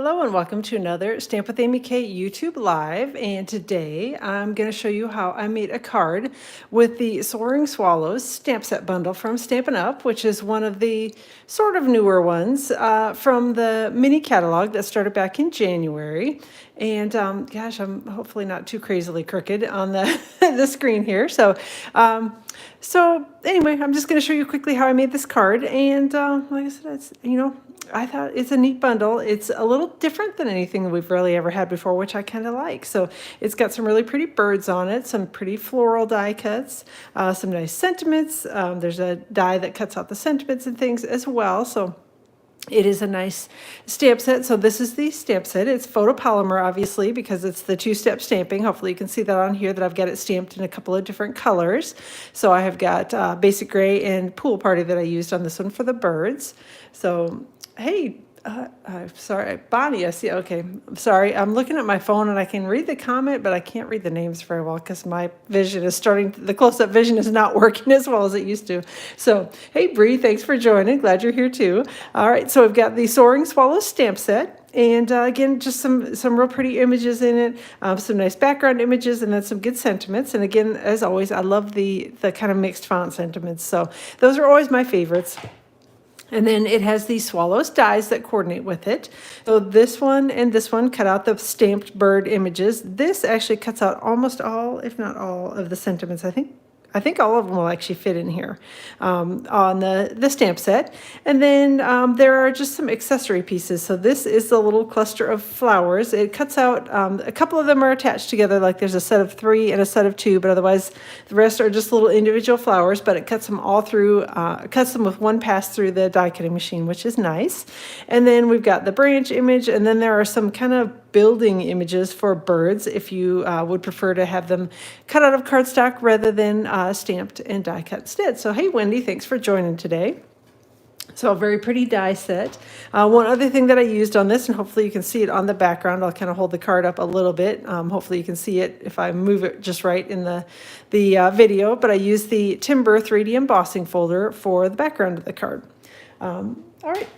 Hello and welcome to another Stamp with Amy K YouTube Live. And today I'm going to show you how I made a card with the Soaring Swallows stamp set bundle from Stampin' Up, which is one of the sort of newer ones from the mini catalog that started back in January. And gosh, I'm hopefully not too crazily crooked on the, the screen here. So anyway, I'm just going to show you quickly how I made this card. And like I said, it's, I thought it's a neat bundle. It's a little different than anything that we've really ever had before, which I kind of like. So it's got some really pretty birds on it, some pretty floral die cuts, some nice sentiments. There's a die that cuts out the sentiments and things as well. So it is a nice stamp set. So this is the stamp set. It's photopolymer, obviously, because it's the two-step stamping. Hopefully you can see that on here that I've got it stamped in a couple of different colors. So I have got basic gray and pool party that I used on this one for the birds. So hey, sorry, Bonnie, I see. Okay, I'm sorry. I'm looking at my phone and I can read the comment, but I can't read the names very well because my vision is the close-up vision is not working as well as it used to. So, hey, Bree, thanks for joining. Glad you're here too. All right, so we've got the Soaring Swallow stamp set. And again, just some real pretty images in it, some nice background images, and then some good sentiments. And again, as always, I love the kind of mixed font sentiments. So those are always my favorites. And then it has these swallows dies that coordinate with it. So this one and this one cut out the stamped bird images. This actually cuts out almost all, if not all, of the sentiments. I think all of them will actually fit in here on the stamp set. And then there are just some accessory pieces. So this is the little cluster of flowers. It cuts out, a couple of them are attached together, like there's a set of 3 and a set of 2, but otherwise the rest are just little individual flowers, but it cuts them all through, cuts them with one pass through the die cutting machine, which is nice. And then we've got the branch image, and then there are some kind of building images for birds if you would prefer to have them cut out of cardstock rather than stamped and die cut instead. So hey Wendy, thanks for joining today. So a very pretty die set. One other thing that I used on this, and hopefully you can see it on the background, I'll kind of hold the card up a little bit. Hopefully you can see it if I move it just right in the video, but I used the Timber 3D embossing folder for the background of the card. All right.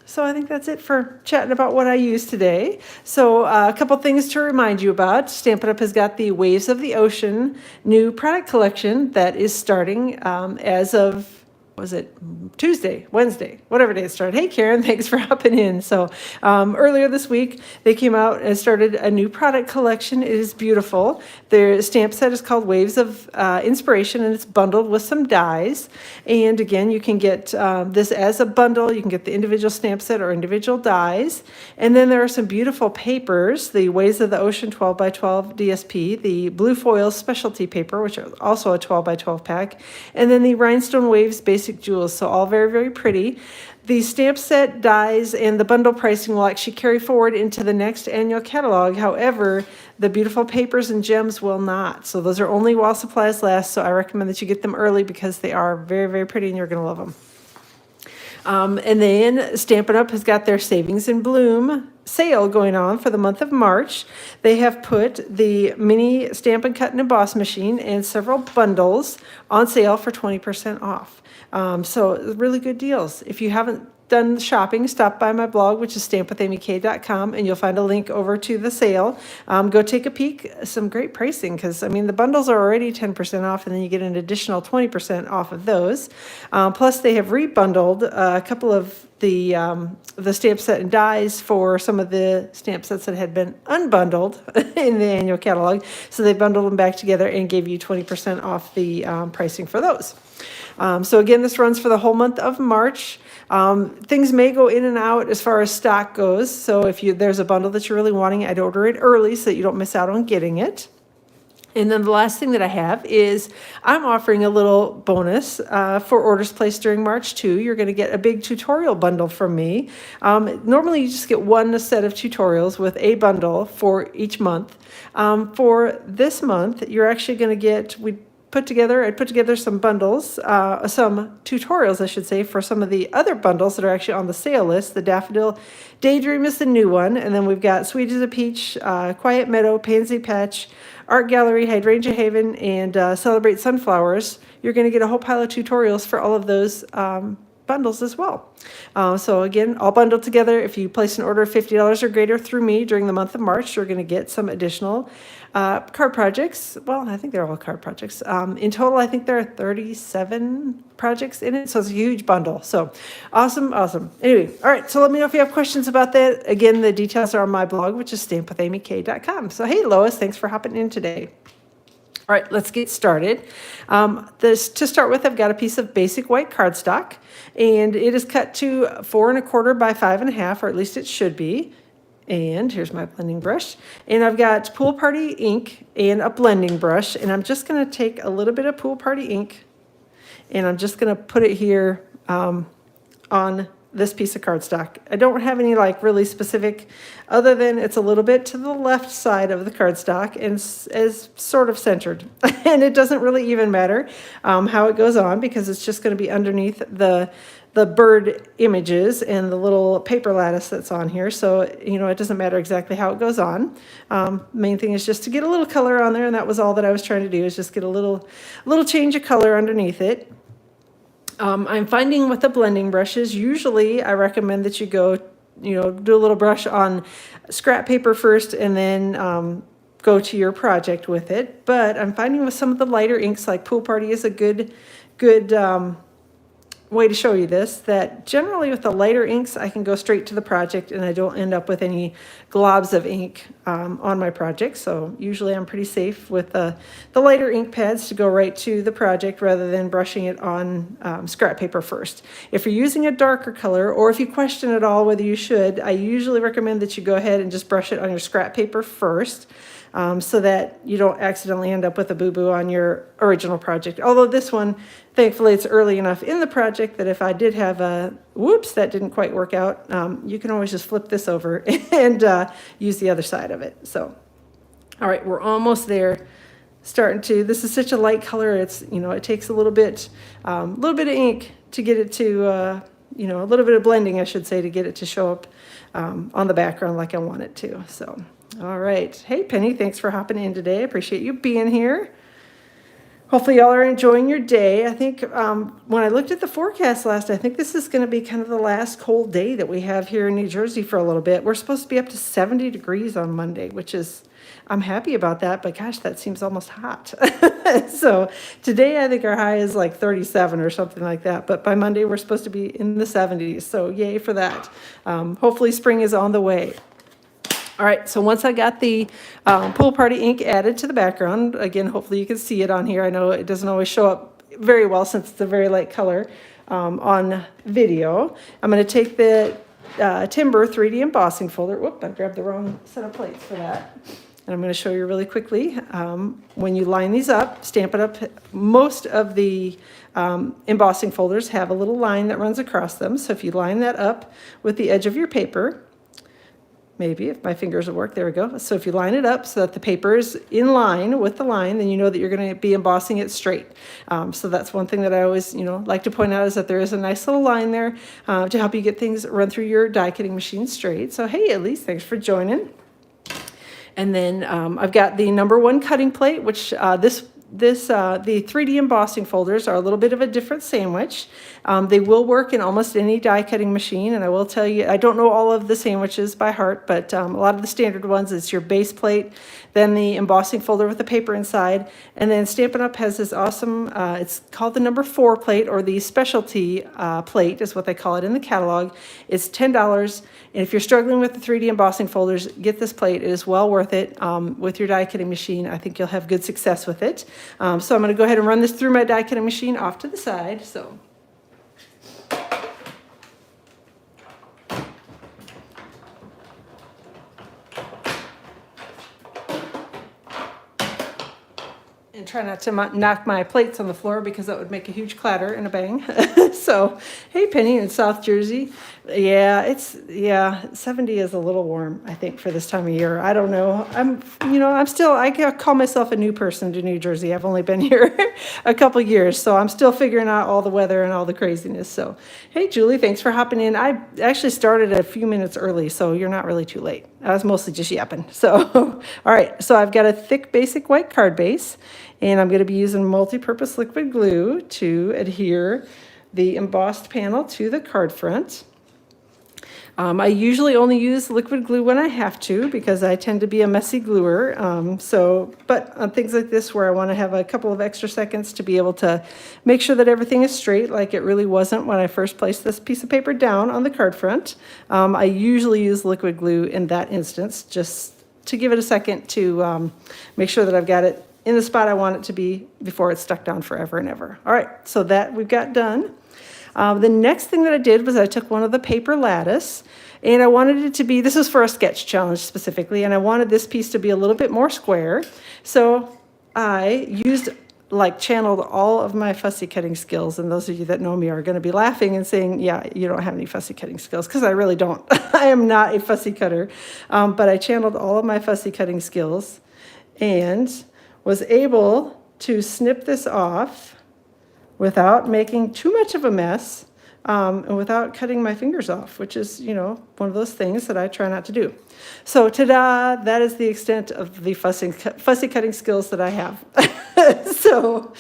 So I think that's it for chatting about what I used today. So a couple things to remind you about. Stampin' Up! Has got the Waves of the Ocean new product collection that is starting as of, was it Tuesday, Wednesday, whatever day it started. Hey, Karen, thanks for hopping in. So earlier this week, they came out and started a new product collection. It is beautiful. Their stamp set is called Waves of Inspiration, and it's bundled with some dies. And again, you can get this as a bundle. You can get the individual stamp set or individual dies. And then there are some beautiful papers, the Waves of the Ocean 12 by 12 DSP, the Blue Foil Specialty Paper, which is also a 12 by 12 pack, and then the Rhinestone Waves Basic Jewels, so all very, very pretty. The stamp set dies and the bundle pricing will actually carry forward into the next annual catalog. However, the beautiful papers and gems will not. So those are only while supplies last, so I recommend that you get them early because they are very, very pretty and you're going to love them. And then Stampin' Up! Has got their Savings in Bloom sale going on for the month of March. They have put the mini Stamp and Cut and Emboss machine and several bundles on sale for 20% off. So really good deals. If you haven't done shopping, stop by my blog, which is stampwithamyk.com, and you'll find a link over to the sale. Go take a peek. Some great pricing because, I mean, the bundles are already 10% off, and then you get an additional 20% off of those. Plus, they have rebundled a couple of the stamp set and dies for some of the stamp sets that had been unbundled in the annual catalog. So they bundled them back together and gave you 20% off the pricing for those. So again, this runs for the whole month of March. Things may go in and out as far as stock goes. So if there's a bundle that you're really wanting, I'd order it early so that you don't miss out on getting it. And then the last thing that I have is I'm offering a little bonus for orders placed during March too. You're going to get a big tutorial bundle from me. Normally you just get one set of tutorials with a bundle for each month. For this month, you're actually going to get, I put together some bundles, some tutorials, I should say, for some of the other bundles that are actually on the sale list. The Daffodil Daydream is the new one, and then we've got Sweet as a Peach, Quiet Meadow, Pansy Patch, Art Gallery, Hydrangea Haven, and Celebrate Sunflowers. You're going to get a whole pile of tutorials for all of those bundles as well. So again, all bundled together. If you place an order of $50 or greater through me during the month of March, you're going to get some additional card projects. Well, I think they're all card projects. In total, I think there are 37 projects in it, so it's a huge bundle. So awesome, awesome. Anyway, all right, so let me know if you have questions about that. Again, the details are on my blog, which is stampwithamyk.com. So hey, Lois, thanks for hopping in today. All right, let's get started. To start with, I've got a piece of basic white cardstock, and it is cut to 4 1/4 by 5 1/2, or at least it should be. And here's my blending brush. And I've got Pool Party ink and a blending brush, and I'm just going to take a little bit of Pool Party ink, and I'm just going to put it here on this piece of cardstock. I don't have any like really specific, other than it's a little bit to the left side of the cardstock and is sort of centered. And it doesn't really even matter how it goes on, because it's just going to be underneath the bird images and the little paper lattice that's on here. So, you know, it doesn't matter exactly how it goes on. Main thing is just to get a little color on there, and that was all that I was trying to do, is just get a little change of color underneath it. I'm finding with the blending brushes, usually I recommend that you go, you know, do a little brush on scrap paper first, and then go to your project with it. But I'm finding with some of the lighter inks, like Pool Party is a good way to show you this, that generally with the lighter inks, I can go straight to the project and I don't end up with any globs of ink on my project. So usually I'm pretty safe with the lighter ink pads to go right to the project rather than brushing it on scrap paper first. If you're using a darker color, or if you question at all whether you should, I usually recommend that you go ahead and just brush it on your scrap paper first. So that you don't accidentally end up with a boo-boo on your original project. Although this one, thankfully, it's early enough in the project that if I did have a, whoops, that didn't quite work out, you can always just flip this over and use the other side of it. So, all right, we're almost there. This is such a light color, it's, you know, it takes a little bit of ink to get it to, you know, a little bit of blending, I should say, to get it to show up on the background like I want it to, so. All right. Hey, Penny, thanks for hopping in today. I appreciate you being here. Hopefully y'all are enjoying your day. I think when I looked at the forecast last, I think this is going to be kind of the last cold day that we have here in New Jersey for a little bit. We're supposed to be up to 70 degrees on Monday, which is, I'm happy about that, but gosh, that seems almost hot. So today I think our high is like 37 or something like that, but by Monday we're supposed to be in the 70s. So yay for that. Hopefully spring is on the way. All right, so once I got the Pool Party ink added to the background, again, hopefully you can see it on here. I know it doesn't always show up very well since it's a very light color on video. I'm going to take the Timber 3D embossing folder. Whoop, I grabbed the wrong set of plates for that. And I'm going to show you really quickly. When you line these up, Stampin' Up, most of the embossing folders have a little line that runs across them. So if you line that up with the edge of your paper, maybe if my fingers will work, there we go. So if you line it up so that the paper is in line with the line, then you know that you're going to be embossing it straight. So that's one thing that I always, you know, like to point out, is that there is a nice little line there to help you get things run through your die cutting machine straight. So hey, Elise, thanks for joining. And then I've got the #1 cutting plate, which the 3D embossing folders are a little bit of a different sandwich. They will work in almost any die cutting machine, and I will tell you, I don't know all of the sandwiches by heart, but a lot of the standard ones, it's your base plate, then the embossing folder with the paper inside, and then Stampin' Up! Has this awesome, it's called the #4 plate, or the specialty plate is what they call it in the catalog. It's $10, and if you're struggling with the 3D embossing folders, get this plate. It is well worth it with your die cutting machine. I think you'll have good success with it. So I'm going to go ahead and run this through my die cutting machine off to the side. So. And try not to knock my plates on the floor, because that would make a huge clatter and a bang. So, hey, Penny in South Jersey. Yeah, 70 is a little warm, I think, for this time of year. I don't know. I call myself a new person to New Jersey. I've only been here a couple years, so I'm still figuring out all the weather and all the craziness. So, hey, Julie, thanks for hopping in. I actually started a few minutes early, so you're not really too late. I was mostly just yapping. So, all right. So I've got a thick basic white card base, and I'm going to be using multi-purpose liquid glue to adhere the embossed panel to the card front. I usually only use liquid glue when I have to because I tend to be a messy gluer. But on things like this where I want to have a couple of extra seconds to be able to make sure that everything is straight like it really wasn't when I first placed this piece of paper down on the card front, I usually use liquid glue in that instance just to give it a second to make sure that I've got it in the spot I want it to be before it's stuck down forever and ever. All right, so that we've got done. The next thing that I did was I took one of the paper lattice and I wanted it to be, this is for a sketch challenge specifically, and I wanted this piece to be a little bit more square. So I channeled all of my fussy cutting skills, and those of you that know me are going to be laughing and saying, yeah, you don't have any fussy cutting skills, because I really don't. I am not a fussy cutter, but I channeled all of my fussy cutting skills and was able to snip this off without making too much of a mess, and without cutting my fingers off, which is, one of those things that I try not to do. So ta-da, that is the extent of the fussy cutting skills that I have. So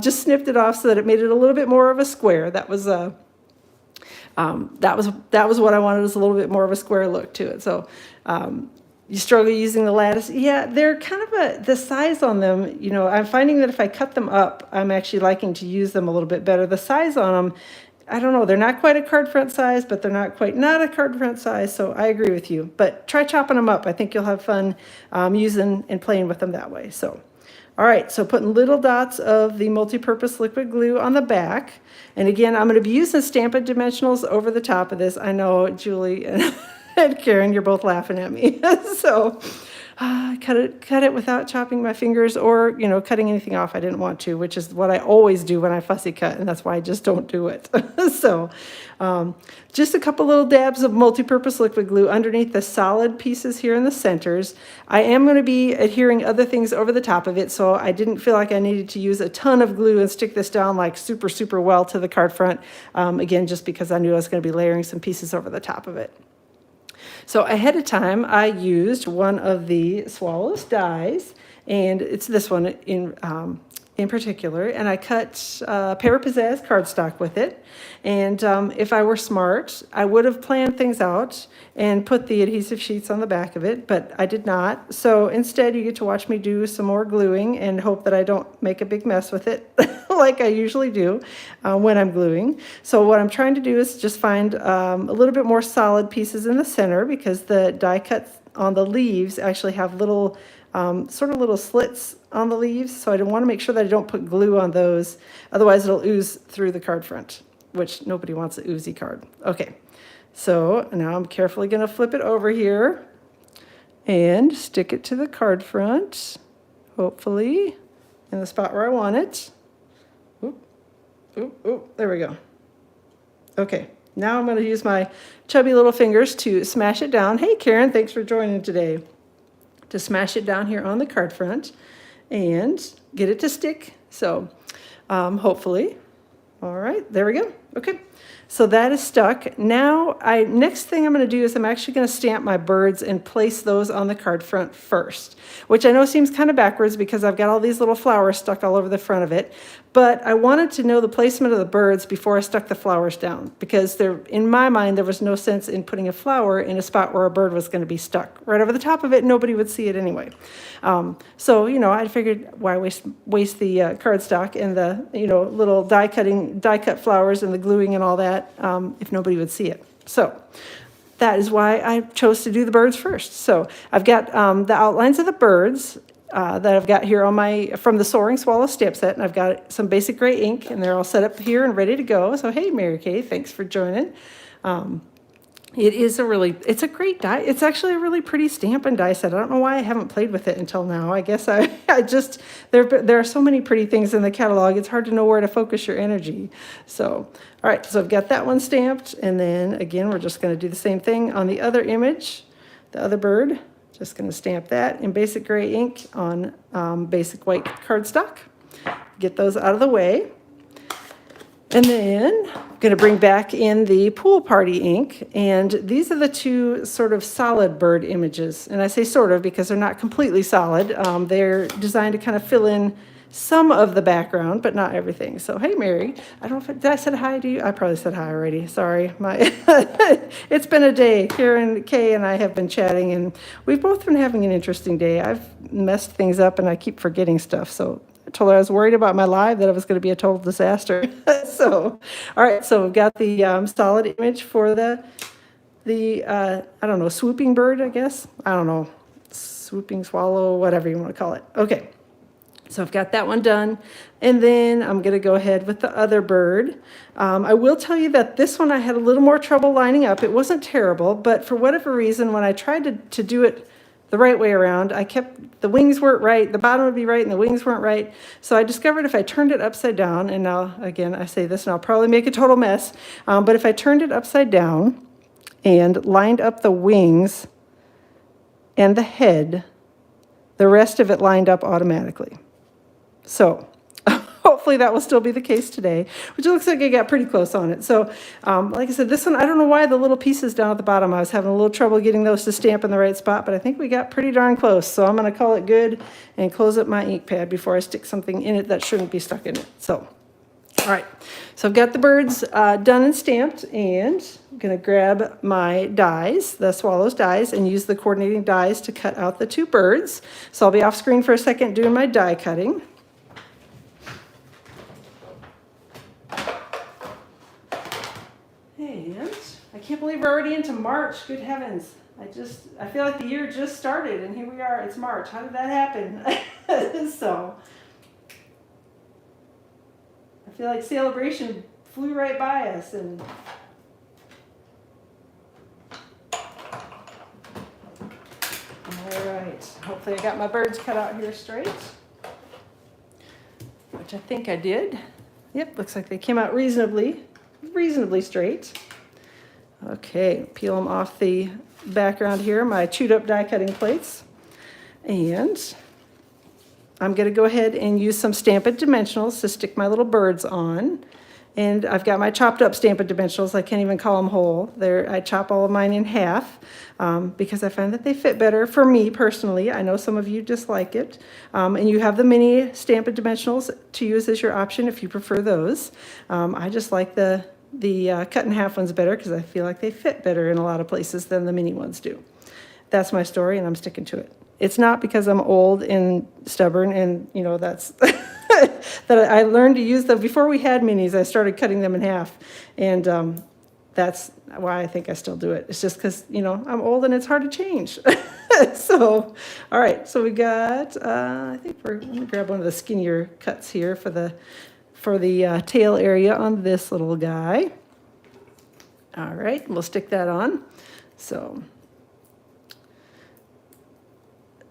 just snipped it off so that it made it a little bit more of a square. That was what I wanted, was a little bit more of a square look to it. So you struggle using the lattice. Yeah, they're kind of the size on them, I'm finding that if I cut them up, I'm actually liking to use them a little bit better. The size on them, I don't know, they're not quite a card front size, but they're not quite not a card front size, so I agree with you. But try chopping them up. I think you'll have fun using and playing with them that way. So, all right, so putting little dots of the multi-purpose liquid glue on the back. And again, I'm going to be using Stampin' Dimensionals over the top of this. I know, Julie and Karen, you're both laughing at me. So cut it without chopping my fingers or, cutting anything off I didn't want to, which is what I always do when I fussy cut, and that's why I just don't do it. So just a couple little dabs of multi-purpose liquid glue underneath the solid pieces here in the centers. I am going to be adhering other things over the top of it, so I didn't feel like I needed to use a ton of glue and stick this down like super, super well to the card front, again, just because I knew I was going to be layering some pieces over the top of it. So ahead of time, I used one of the Swallows dies, and it's this one in particular, and I cut Paper Pizzazz cardstock with it. And if I were smart, I would have planned things out and put the adhesive sheets on the back of it, but I did not. So instead, you get to watch me do some more gluing and hope that I don't make a big mess with it like I usually do when I'm gluing. So what I'm trying to do is just find a little bit more solid pieces in the center, because the die cuts on the leaves actually have little sort of little slits on the leaves, so I want to make sure that I don't put glue on those, otherwise it'll ooze through the card front, which nobody wants an oozy card. Okay, so now I'm carefully going to flip it over here and stick it to the card front, hopefully in the spot where I want it. Oop, oop, oop, there we go. Okay, now I'm going to use my chubby little fingers to smash it down. Hey Karen, thanks for joining today. To smash it down here on the card front and get it to stick. So hopefully, all right, there we go. Okay, so that is stuck. Now, next thing I'm going to do is I'm actually going to stamp my birds and place those on the card front first, which I know seems kind of backwards because I've got all these little flowers stuck all over the front of it. But I wanted to know the placement of the birds before I stuck the flowers down, because in my mind, there was no sense in putting a flower in a spot where a bird was going to be stuck right over the top of it. Nobody would see it anyway. So, I figured why waste the cardstock and the, little die cut flowers and the gluing and all that if nobody would see it. So that is why I chose to do the birds first. So I've got the outlines of the birds that I've got here from the Soaring Swallow stamp set, and I've got some basic gray ink, and they're all set up here and ready to go. So hey, Mary Kay, thanks for joining. It's a great die. It's actually a really pretty Stampin' die set. I don't know why I haven't played with it until now. I guess I just, there are so many pretty things in the catalog, it's hard to know where to focus your energy. So, all right, so I've got that one stamped, and then again, we're just gonna do the same thing on the other image, the other bird. Just gonna stamp that in basic gray ink on basic white cardstock. Get those out of the way. And then I'm going to bring back in the Pool Party ink, and these are the two sort of solid bird images. And I say sort of because they're not completely solid. They're designed to kind of fill in some of the background, but not everything. So, hey, Mary, I don't know if, did I say hi to you? I probably said hi already. Sorry. It's been a day. Karen, Kay, and I have been chatting, and we've both been having an interesting day. I've messed things up, and I keep forgetting stuff. So I told her I was worried about my live, that it was going to be a total disaster. So, all right. So we've got the solid image for the I don't know, swooping bird, I guess. I don't know, swooping swallow, whatever you want to call it. Okay. So I've got that one done. And then I'm going to go ahead with the other bird. I will tell you that this one I had a little more trouble lining up. It wasn't terrible, but for whatever reason, when I tried to do it the right way around, the wings weren't right, the bottom would be right, and the wings weren't right. So I discovered if I turned it upside down, and now, again, I say this and I'll probably make a total mess, but if I turned it upside down and lined up the wings and the head, the rest of it lined up automatically. So hopefully that will still be the case today, which looks like I got pretty close on it. So like I said, this one, I don't know why the little pieces down at the bottom, I was having a little trouble getting those to stamp in the right spot, but I think we got pretty darn close. So I'm going to call it good and close up my ink pad before I stick something in it that shouldn't be stuck in it. So, all right, so I've got the birds done and stamped, and I'm going to grab my dies, the swallows dies, and use the coordinating dies to cut out the two birds. So I'll be off screen for a second doing my die cutting. And I can't believe we're already into March. Good heavens. I feel like the year just started, and here we are. It's March. How did that happen? So I feel like celebration flew right by us. And all right. Hopefully I got my birds cut out here straight, which I think I did. Yep, looks like they came out reasonably straight. Okay, peel them off the background here, my chewed up die cutting plates. And I'm going to go ahead and use some Stampin' Dimensionals to stick my little birds on. And I've got my chopped up Stampin' Dimensionals. I can't even call them whole. I chop all of mine in half because I find that they fit better for me personally. I know some of you dislike it. And you have the mini Stampin' Dimensionals to use as your option if you prefer those. I just like the cut in half ones better because I feel like they fit better in a lot of places than the mini ones do. That's my story, and I'm sticking to it. It's not because I'm old and stubborn, and that's that I learned to use them. Before we had minis, I started cutting them in half, and that's why I think I still do it. It's just because I'm old and it's hard to change. So, all right. So we got. I think let me grab one of the skinnier cuts here for the tail area on this little guy. All right, we'll stick that on. So,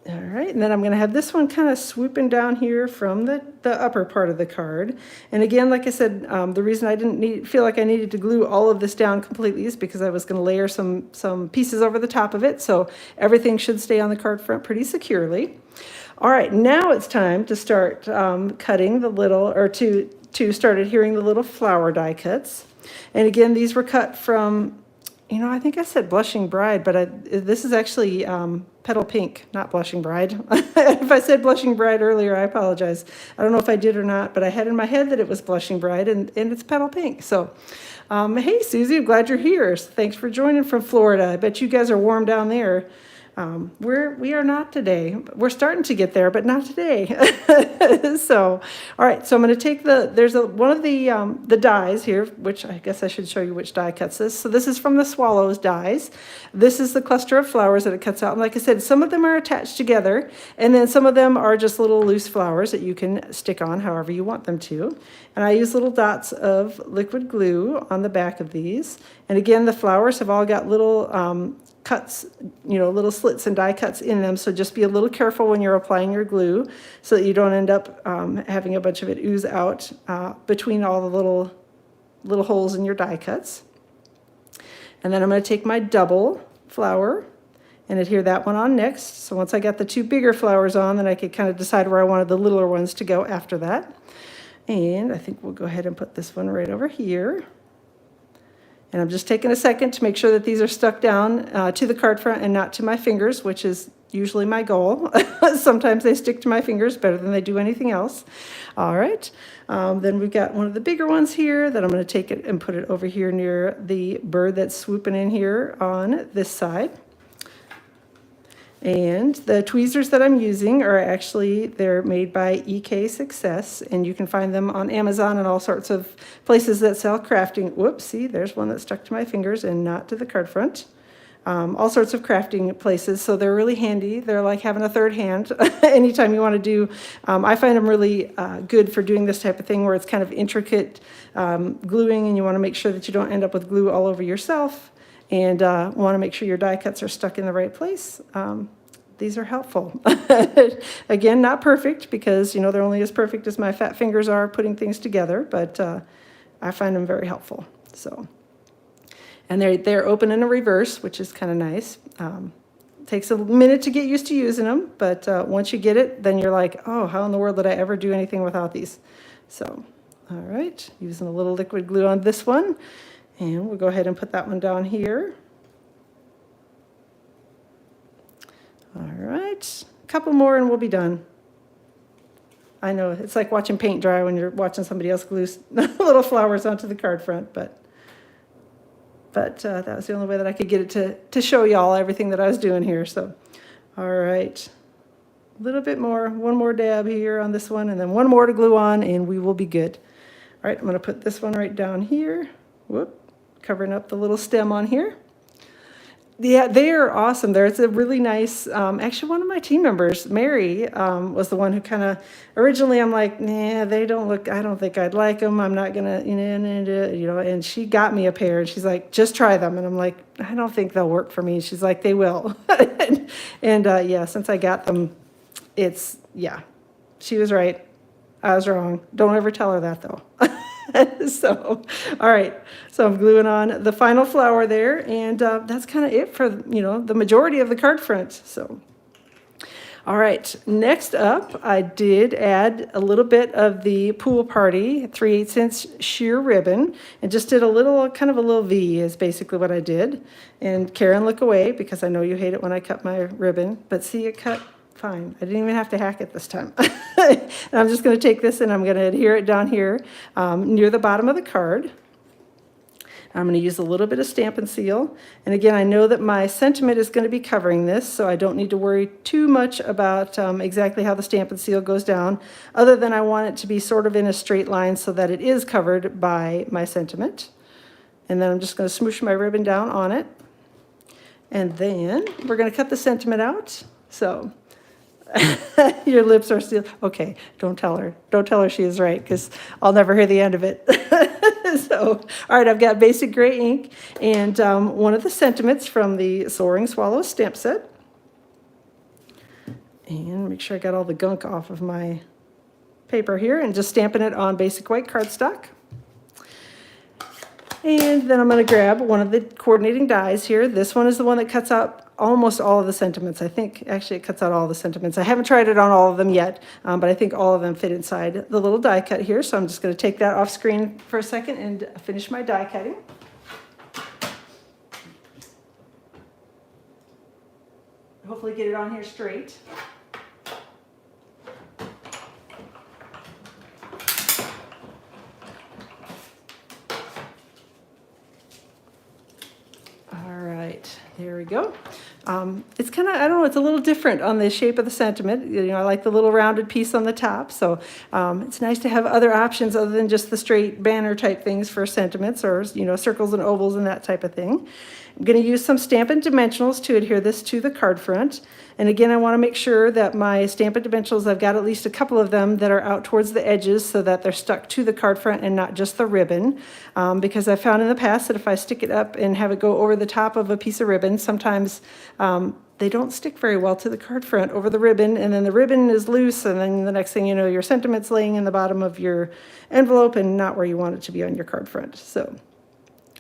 all right, and then I'm going to have this one kind of swooping down here from the upper part of the card. And again, like I said, the reason I didn't feel like I needed to glue all of this down completely is because I was going to layer some pieces over the top of it, so everything should stay on the card front pretty securely. All right, now it's time to start cutting the little, or to start adhering the little flower die cuts. And again, these were cut from, I think I said Blushing Bride, but this is actually Petal Pink, not Blushing Bride. If I said Blushing Bride earlier, I apologize. I don't know if I did or not, but I had in my head that it was Blushing Bride, and it's Petal Pink. So, hey, Susie, I'm glad you're here. Thanks for joining from Florida. I bet you guys are warm down there. We are not today. We're starting to get there, but not today. So, all right. So I'm going to take there's one of the dies here, which I guess I should show you which die cuts this. So this is from the Swallows dies. This is the cluster of flowers that it cuts out. And like I said, some of them are attached together, and then some of them are just little loose flowers that you can stick on however you want them to. And I use little dots of liquid glue on the back of these. And again, the flowers have all got little cuts, little slits and die cuts in them. So just be a little careful when you're applying your glue so that you don't end up having a bunch of it ooze out between all the little holes in your die cuts. And then I'm going to take my double flower and adhere that one on next. So once I got the two bigger flowers on, then I could kind of decide where I wanted the littler ones to go after that. And I think we'll go ahead and put this one right over here. And I'm just taking a second to make sure that these are stuck down to the card front and not to my fingers, which is usually my goal. Sometimes they stick to my fingers better than they do anything else. All right. Then we've got one of the bigger ones here that I'm going to take it and put it over here near the bird that's swooping in here on this side. And the tweezers that I'm using are actually, they're made by EK Success, and you can find them on Amazon and all sorts of places that sell crafting. Whoops, see, there's one that stuck to my fingers and not to the card front. All sorts of crafting places, so they're really handy. They're like having a third hand anytime you want to do. I find them really good for doing this type of thing where it's kind of intricate gluing, and you want to make sure that you don't end up with glue all over yourself. And want to make sure your die cuts are stuck in the right place. These are helpful. Again, not perfect because, they're only as perfect as my fat fingers are putting things together, but I find them very helpful. So, and they're open in a reverse, which is kind of nice. Takes a minute to get used to using them, but once you get it, then you're like, oh, how in the world did I ever do anything without these? So, all right, using a little liquid glue on this one. And we'll go ahead and put that one down here. All right, a couple more and we'll be done. I know, it's like watching paint dry when you're watching somebody else glue little flowers onto the card front, but that was the only way that I could get it to show y'all everything that I was doing here. So, all right, a little bit more, one more dab here on this one, and then one more to glue on, and we will be good. All right, I'm going to put this one right down here. Whoop. Covering up the little stem on here. Yeah, they are awesome. There's a really nice, actually one of my team members, Mary, was the one who kind of, originally I'm like, nah, they don't look, I don't think I'd like them. I'm not going to, and she got me a pair and she's like, just try them. And I'm like, I don't think they'll work for me. She's like, they will. and yeah, since I got them, she was right. I was wrong. Don't ever tell her that though. So, all right, so I'm gluing on the final flower there, and that's kind of it for, the majority of the card front. So, all right, next up, I did add a little bit of the Pool Party 3/8" sheer ribbon, and just did kind of a little V is basically what I did. And Karen, look away, because I know you hate it when I cut my ribbon, but see, it cut fine. I didn't even have to hack it this time. And I'm just going to take this and I'm going to adhere it down here near the bottom of the card. I'm going to use a little bit of Stampin' Seal. And again, I know that my sentiment is going to be covering this, so I don't need to worry too much about exactly how the Stampin' Seal goes down, other than I want it to be sort of in a straight line so that it is covered by my sentiment. And then I'm just going to smoosh my ribbon down on it. And then we're going to cut the sentiment out. So your lips are still, okay, don't tell her. Don't tell her she is right, because I'll never hear the end of it. So, all right, I've got basic gray ink and one of the sentiments from the Soaring Swallow stamp set. And make sure I got all the gunk off of my paper here, and just stamping it on basic white cardstock. And then I'm going to grab one of the coordinating dies here. This one is the one that cuts out almost all of the sentiments. I think actually it cuts out all the sentiments. I haven't tried it on all of them yet, but I think all of them fit inside the little die cut here. So I'm just going to take that off screen for a second and finish my die cutting. Hopefully get it on here straight. There we go. It's kind of, I don't know, it's a little different on the shape of the sentiment. I like the little rounded piece on the top. So it's nice to have other options other than just the straight banner type things for sentiments, or, circles and ovals and that type of thing. I'm going to use some Stampin' Dimensionals to adhere this to the card front. And again, I want to make sure that my Stampin' Dimensionals, I've got at least a couple of them that are out towards the edges so that they're stuck to the card front and not just the ribbon. Because I've found in the past that if I stick it up and have it go over the top of a piece of ribbon, sometimes they don't stick very well to the card front over the ribbon, and then the ribbon is loose, and then the next thing you know, your sentiment's laying in the bottom of your envelope and not where you want it to be on your card front. So,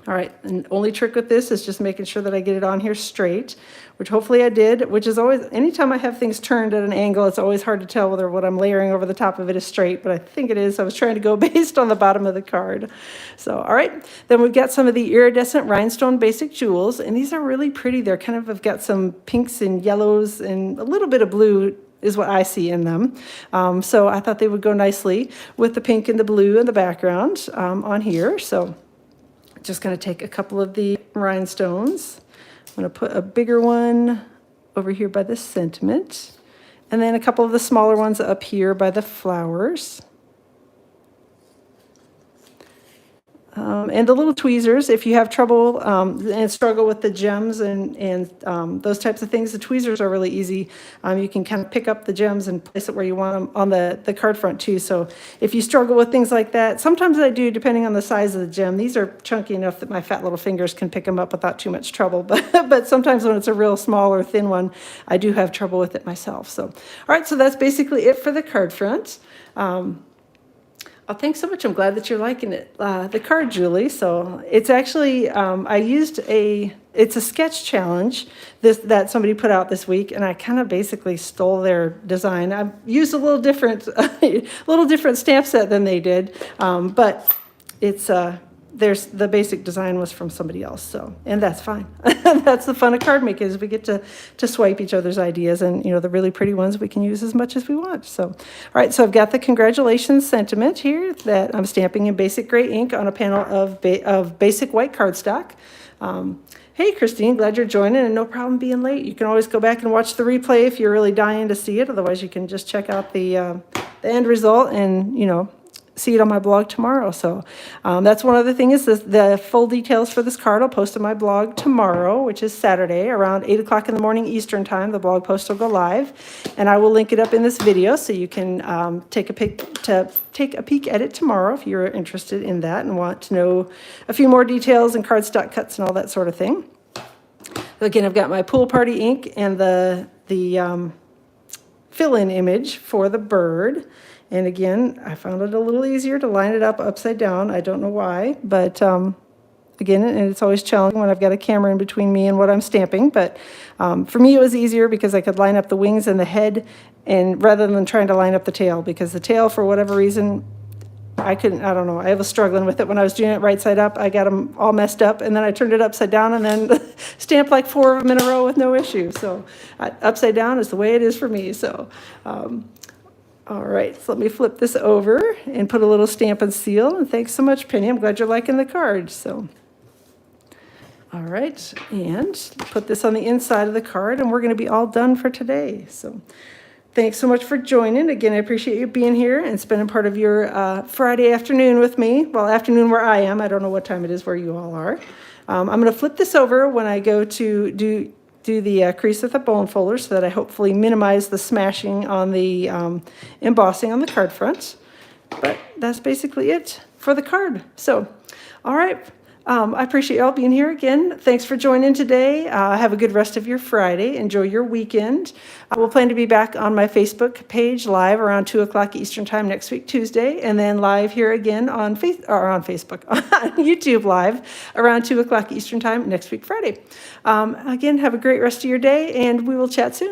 All right, and only trick with this is just making sure that I get it on here straight, which hopefully I did, which is always, anytime I have things turned at an angle, it's always hard to tell whether what I'm layering over the top of it is straight, but I think it is. I was trying to go based on the bottom of the card. So, all right, then we've got some of the iridescent rhinestone basic jewels, and these are really pretty. They're kind of have got some pinks and yellows and a little bit of blue is what I see in them. So I thought they would go nicely with the pink and the blue in the background on here. So just going to take a couple of the rhinestones. I'm going to put a bigger one over here by the sentiment, and then a couple of the smaller ones up here by the flowers. And the little tweezers, if you have trouble and struggle with the gems and those types of things, the tweezers are really easy. You can kind of pick up the gems and place it where you want them on the card front too. So if you struggle with things like that, sometimes I do, depending on the size of the gem. These are chunky enough that my fat little fingers can pick them up without too much trouble. But sometimes when it's a real small or thin one, I do have trouble with it myself. So, all right, so that's basically it for the card front. Oh, thanks so much. I'm glad that you're liking it, the card, Julie. So it's actually, it's a sketch challenge that somebody put out this week, and I kind of basically stole their design. I used a little different, stamp set than they did, but it's the basic design was from somebody else. So, and that's fine. That's the fun of card making, is we get to swipe each other's ideas, and the really pretty ones we can use as much as we want. So, all right. So I've got the congratulations sentiment here that I'm stamping in basic gray ink on a panel of basic white cardstock. Hey, Christine, glad you're joining, and no problem being late. You can always go back and watch the replay if you're really dying to see it. Otherwise, you can just check out the end result and see it on my blog tomorrow. So that's one other thing, is the full details for this card I'll post on my blog tomorrow, which is Saturday around 8 o'clock in the morning Eastern time. The blog post will go live, and I will link it up in this video so you can take a peek at it tomorrow if you're interested in that and want to know a few more details and cardstock cuts and all that sort of thing. Again, I've got my pool party ink and the fill-in image for the bird. And again, I found it a little easier to line it up upside down. I don't know why, but again, and it's always challenging when I've got a camera in between me and what I'm stamping. But for me, it was easier because I could line up the wings and the head, and rather than trying to line up the tail, because the tail, for whatever reason, I don't know. I was struggling with it when I was doing it right side up. I got them all messed up, and then I turned it upside down and then stamped like 4 of them in a row with no issue. So upside down is the way it is for me. So. All right, so let me flip this over and put a little stamp and seal. And thanks so much, Penny. I'm glad you're liking the card. So, all right, and put this on the inside of the card, and we're going to be all done for today. So, thanks so much for joining. Again, I appreciate you being here and spending part of your Friday afternoon with me. Well, afternoon where I am. I don't know what time it is where you all are. I'm going to flip this over when I go to do the crease with the bone folder, so that I hopefully minimize the smashing on the embossing on the card front. But that's basically it for the card. So, all right. I appreciate y'all being here again. Thanks for joining today. Have a good rest of your Friday. Enjoy your weekend. I will plan to be back on my Facebook page live around 2 o'clock Eastern time next week, Tuesday, and then live here again on Facebook, on YouTube live around 2 o'clock Eastern time next week, Friday. Again, have a great rest of your day, and we will chat soon.